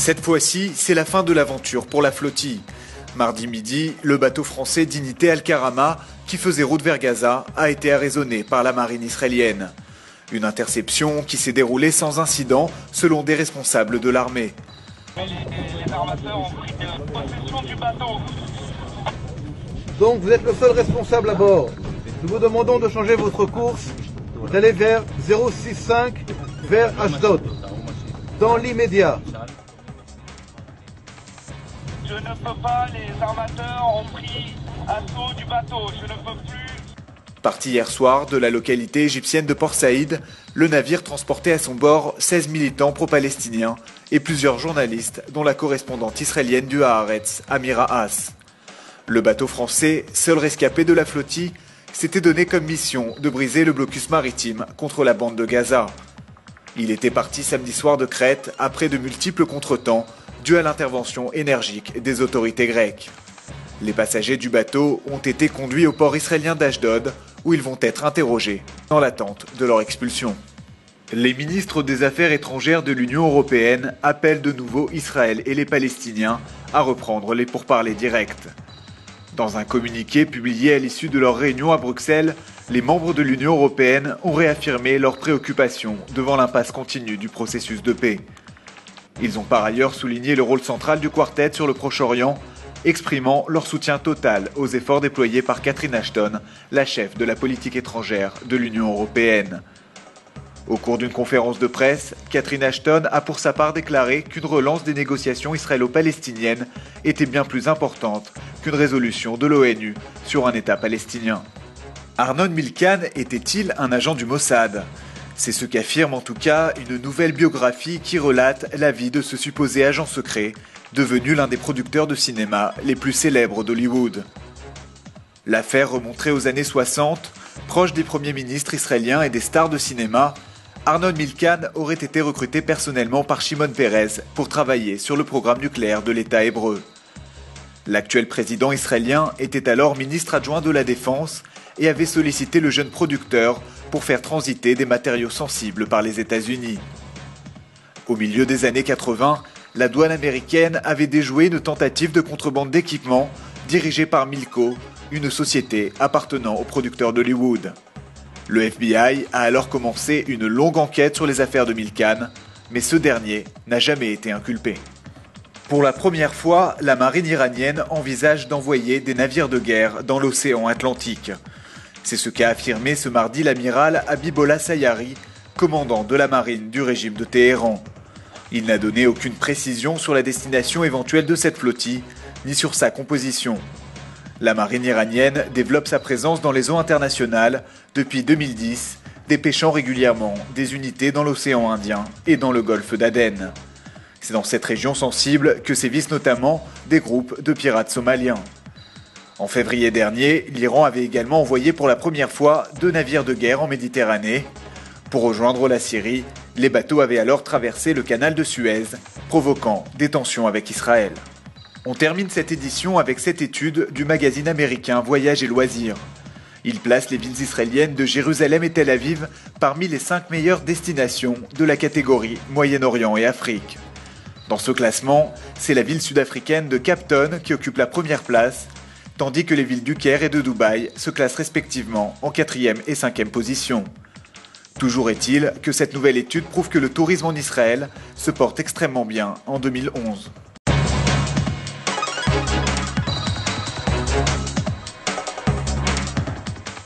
Cette fois-ci, c'est la fin de l'aventure pour la flottille. Mardi midi, le bateau français Dignité Al-Karama, qui faisait route vers Gaza, a été arraisonné par la marine israélienne. Une interception qui s'est déroulée sans incident, selon des responsables de l'armée. Les armateurs ont pris possession du bateau. Donc vous êtes le seul responsable à bord. Nous vous demandons de changer votre course, d'aller vers 065 vers Ashdod, dans l'immédiat. Je ne peux pas, les armateurs ont pris assaut du bateau, je ne peux plus. Parti hier soir de la localité égyptienne de Port Saïd, le navire transportait à son bord 16 militants pro-palestiniens et plusieurs journalistes, dont la correspondante israélienne du Haaretz, Amira Haas. Le bateau français, seul rescapé de la flottille, s'était donné comme mission de briser le blocus maritime contre la bande de Gaza. Il était parti samedi soir de Crète après de multiples contretemps dus à l'intervention énergique des autorités grecques. Les passagers du bateau ont été conduits au port israélien d'Ashdod, où ils vont être interrogés dans l'attente de leur expulsion. Les ministres des Affaires étrangères de l'Union européenne appellent de nouveau Israël et les Palestiniens à reprendre les pourparlers directs. Dans un communiqué publié à l'issue de leur réunion à Bruxelles, les membres de l'Union européenne ont réaffirmé leurs préoccupations devant l'impasse continue du processus de paix. Ils ont par ailleurs souligné le rôle central du quartet sur le Proche-Orient, exprimant leur soutien total aux efforts déployés par Catherine Ashton, la chef de la politique étrangère de l'Union européenne. Au cours d'une conférence de presse, Catherine Ashton a pour sa part déclaré qu'une relance des négociations israélo-palestiniennes était bien plus importante qu'une résolution de l'ONU sur un État palestinien. Arnon Milchan était-il un agent du Mossad ? C'est ce qu'affirme en tout cas une nouvelle biographie qui relate la vie de ce supposé agent secret, devenu l'un des producteurs de cinéma les plus célèbres d'Hollywood. L'affaire remonterait aux années 60, proche des premiers ministres israéliens et des stars de cinéma. Arnon Milchan aurait été recruté personnellement par Shimon Peres pour travailler sur le programme nucléaire de l'État hébreu. L'actuel président israélien était alors ministre adjoint de la Défense et avait sollicité le jeune producteur pour faire transiter des matériaux sensibles par les États-Unis. Au milieu des années 80, la douane américaine avait déjoué une tentative de contrebande d'équipements dirigée par Milco, une société appartenant au producteur d'Hollywood. Le FBI a alors commencé une longue enquête sur les affaires de Milchan, mais ce dernier n'a jamais été inculpé. Pour la première fois, la marine iranienne envisage d'envoyer des navires de guerre dans l'océan Atlantique. C'est ce qu'a affirmé ce mardi l'amiral Habibollah Sayari, commandant de la marine du régime de Téhéran. Il n'a donné aucune précision sur la destination éventuelle de cette flottille, ni sur sa composition. La marine iranienne développe sa présence dans les eaux internationales depuis 2010, dépêchant régulièrement des unités dans l'océan Indien et dans le golfe d'Aden. C'est dans cette région sensible que sévissent notamment des groupes de pirates somaliens. En février dernier, l'Iran avait également envoyé pour la première fois 2 navires de guerre en Méditerranée. Pour rejoindre la Syrie, les bateaux avaient alors traversé le canal de Suez, provoquant des tensions avec Israël. On termine cette édition avec cette étude du magazine américain Voyage et Loisirs. Il place les villes israéliennes de Jérusalem et Tel Aviv parmi les 5 meilleures destinations de la catégorie Moyen-Orient et Afrique. Dans ce classement, c'est la ville sud-africaine de Cape Town qui occupe la première place, tandis que les villes du Caire et de Dubaï se classent respectivement en 4e et 5e position. Toujours est-il que cette nouvelle étude prouve que le tourisme en Israël se porte extrêmement bien en 2011.